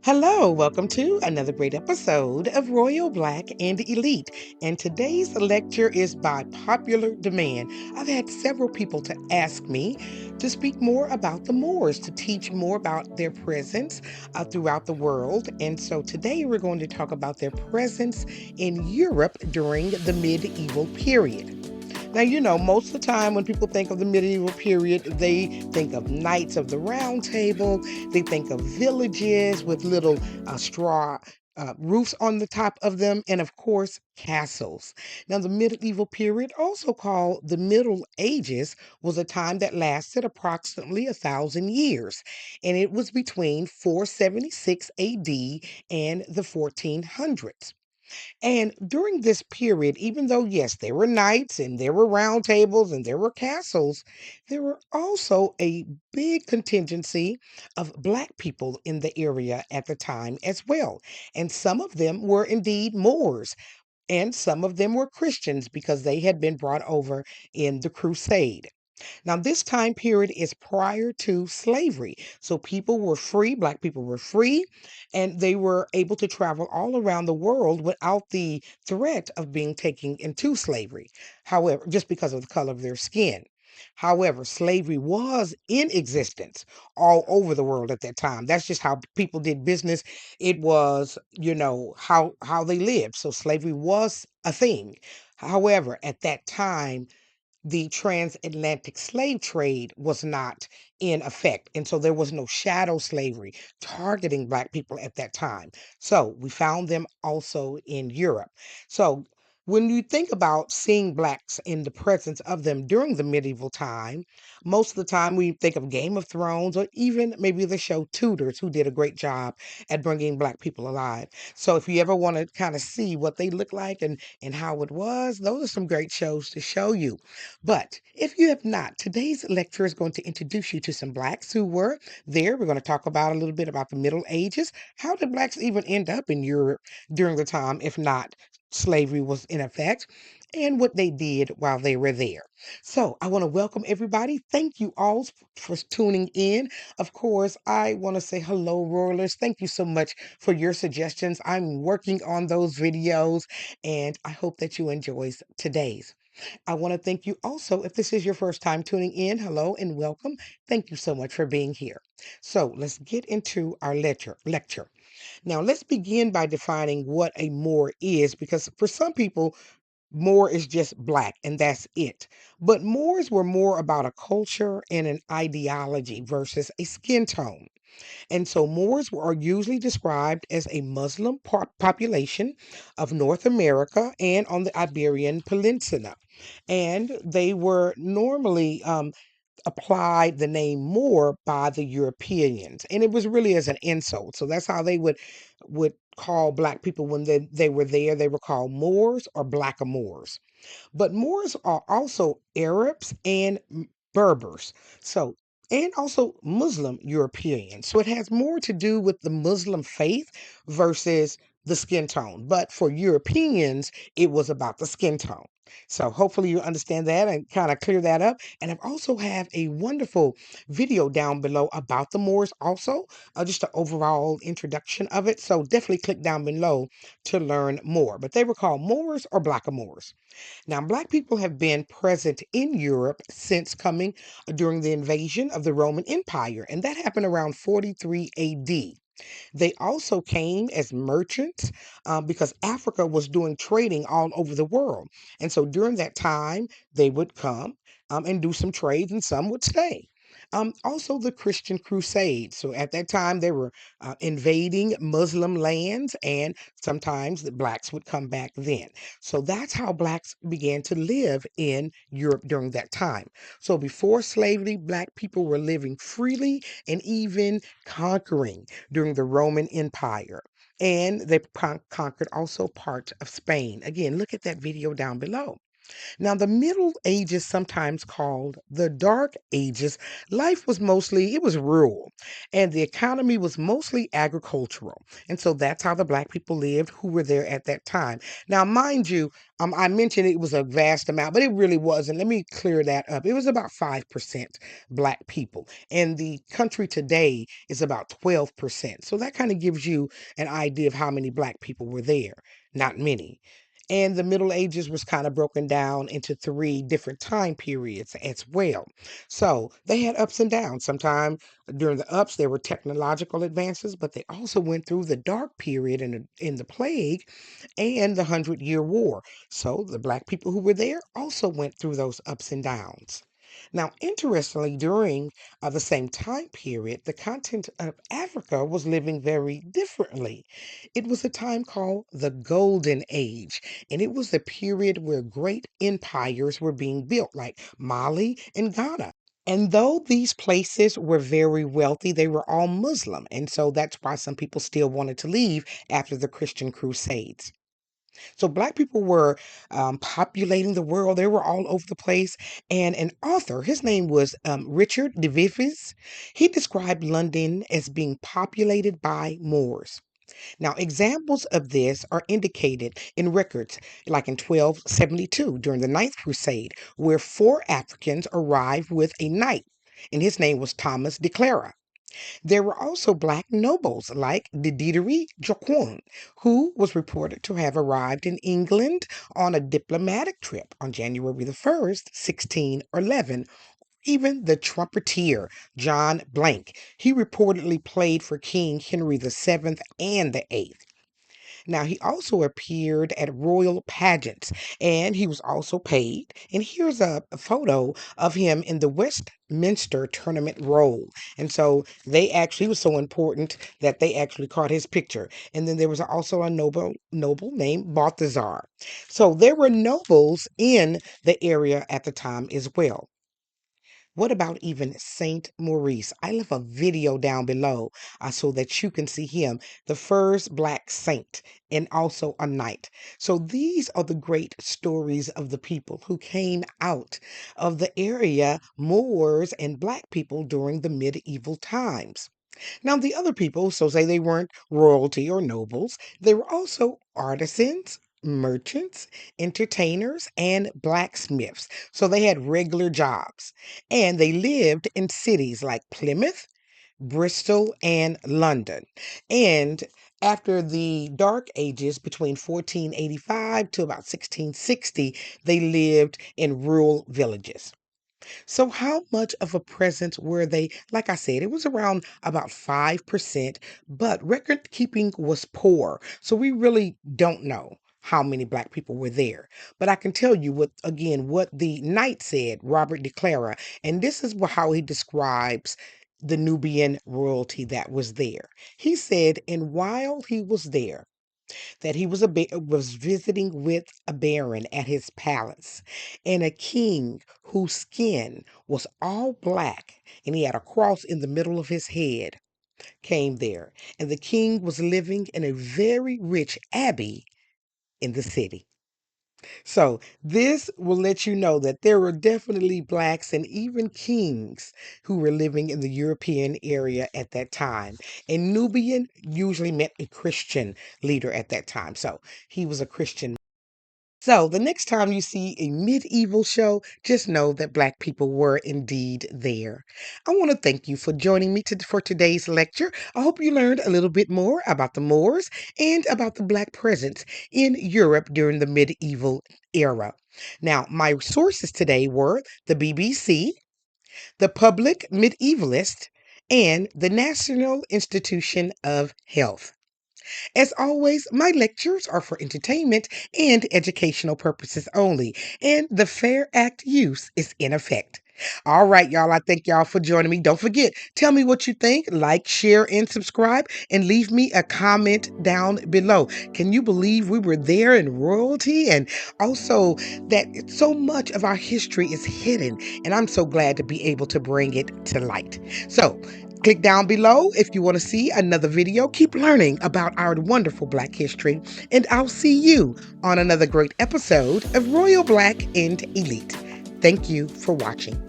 Hello, welcome to another great episode of Royal Black and Elite. And today's lecture is by popular demand. I've had several people to ask me to speak more about the Moors, to teach more about their presence throughout the world. And so today we're going to talk about their presence in Europe during the medieval period. Now, most of the time when people think of the medieval period, they think of knights of the round table, they think of villages with little straw roofs on the top of them, and of course, castles. Now, the medieval period, also called the Middle Ages, was a time that lasted approximately 1,000 years, and it was between 476 AD and the 1400s. And during this period, even though, yes, there were knights and there were round tables and there were castles, there were also a big contingency of Black people in the area at the time as well. And some of them were indeed Moors, and some of them were Christians because they had been brought over in the Crusade. Now, this time period is prior to slavery. So people were free, Black people were free, and they were able to travel all around the world without the threat of being taken into slavery. However, just because of the color of their skin. However, slavery was in existence all over the world at that time. That's just how people did business. It was, how they lived. So slavery was a thing. However, at that time, the transatlantic slave trade was not in effect. And so there was no shadow slavery targeting Black people at that time. So we found them also in Europe. So when you think about seeing Blacks in the presence of them during the medieval time, most of the time we think of Game of Thrones or even maybe the show Tudors, who did a great job at bringing Black people alive. So if you ever want to kind of see what they look like and how it was, those are some great shows to show you. But if you have not, today's lecture is going to introduce you to some Blacks who were there. We're going to talk about a little bit about the Middle Ages. How did Blacks even end up in Europe during the time, if not slavery was in effect? And what they did while they were there. So, I want to welcome everybody. Thank you all for tuning in. Of course, I want to say hello, Royalers. Thank you so much for your suggestions. I'm working on those videos, and I hope that you enjoy today's. I want to thank you also. If this is your first time tuning in, hello and welcome. Thank you so much for being here. So let's get into our lecture. Now, let's begin by defining what a Moor is, because for some people, Moor is just Black and that's it. But Moors were more about a culture and an ideology versus a skin tone. And so Moors are usually described as a Muslim population of North America and on the Iberian Peninsula. And they were normally applied the name Moor by the Europeans. And it was really as an insult. So that's how they would call Black people when they were there. They were called Moors or Blackamoors. But Moors are also Arabs and Berbers. So, and also Muslim Europeans. So it has more to do with the Muslim faith versus the skin tone. But for Europeans, it was about the skin tone. So hopefully you understand that and kind of clear that up. And I also have a wonderful video down below about the Moors also, just an overall introduction of it. So definitely click down below to learn more. But they were called Moors or Blackamoors. Now, Black people have been present in Europe since coming during the invasion of the Roman Empire, and that happened around 43 AD. They also came as merchants because Africa was doing trading all over the world. And so during that time, they would come and do some trades, and some would stay. Also, the Christian Crusade. So at that time, they were invading Muslim lands, and sometimes the Blacks would come back then. So that's how Blacks began to live in Europe during that time. So before slavery, Black people were living freely and even conquering during the Roman Empire. And they conquered also part of Spain. Again, look at that video down below. Now, the Middle Ages, sometimes called the Dark Ages, life was mostly, it was rural, and the economy was mostly agricultural. And so that's how the Black people lived who were there at that time. Now, mind you, I mentioned it was a vast amount, but it really wasn't. Let me clear that up. It was about 5% Black people, and the country today is about 12%. So that kind of gives you an idea of how many Black people were there. Not many. And the Middle Ages was kind of broken down into three different time periods as well. So they had ups and downs. Sometimes during the ups, there were technological advances, but they also went through the dark period in the plague and the Hundred-Year War. So the Black people who were there also went through those ups and downs. Now, interestingly, during the same time period, the continent of Africa was living very differently. It was a time called the Golden Age, and it was the period where great empires were being built, like Mali and Ghana. And though these places were very wealthy, they were all Muslim. And so that's why some people still wanted to leave after the Christian Crusades. So Black people were populating the world. They were all over the place. And an author, his name was Richard de Vives, he described London as being populated by Moors. Now, examples of this are indicated in records like in 1272 during the Ninth Crusade, where four Africans arrived with a knight, and his name was Thomas de Clara. There were also black nobles like Diderie Joquin, who was reported to have arrived in England on a diplomatic trip on January the 1st, 1611. Even the trumpeter John Blank, he reportedly played for King Henry the Seventh and the Eighth. Now, he also appeared at royal pageants and he was also paid. And here's a photo of him in the Westminster tournament role. And so they actually, he was so important that they actually caught his picture. And then there was also a noble named Balthazar. So there were nobles in the area at the time as well. What about even Saint Maurice? I left a video down below so that you can see him, the first black saint and also a knight. So these are the great stories of the people who came out of the area, Moors and black people during the medieval times. Now, the other people, so say they weren't royalty or nobles, they were also artisans, merchants, entertainers, and blacksmiths. So they had regular jobs. And they lived in cities like Plymouth, Bristol, and London. And after the Dark Ages, between 1485 to about 1660, they lived in rural villages. So, how much of a presence were they? Like I said, it was around about 5%, but record keeping was poor. So, we really don't know how many black people were there. But I can tell you what, again, what the knight said, Robert de Clara, and this is how he describes the Nubian royalty that was there. He said, and while he was there, that he was visiting with a baron at his palace, and a king whose skin was all black, and he had a cross in the middle of his head, came there. And the king was living in a very rich abbey in the city. So this will let you know that there were definitely blacks and even kings who were living in the European area at that time. And Nubian usually meant a Christian leader at that time. So he was a Christian. So the next time you see a medieval show, just know that Black people were indeed there. I want to thank you for joining me for today's lecture. I hope you learned a little bit more about the Moors and about the Black presence in Europe during the medieval era. Now, my sources today were the BBC, the Public Medievalist, and the National Institution of Health. As always, my lectures are for entertainment and educational purposes only, and the Fair Act use is in effect. All right, y'all, I thank y'all for joining me. Don't forget, tell me what you think, like, share, and subscribe, and leave me a comment down below. Can you believe we were there in royalty? And also that so much of our history is hidden, and I'm so glad to be able to bring it to light. So, Click down below if you want to see another video. Keep learning about our wonderful Black history, and I'll see you on another great episode of Royal Black and Elite. Thank you for watching.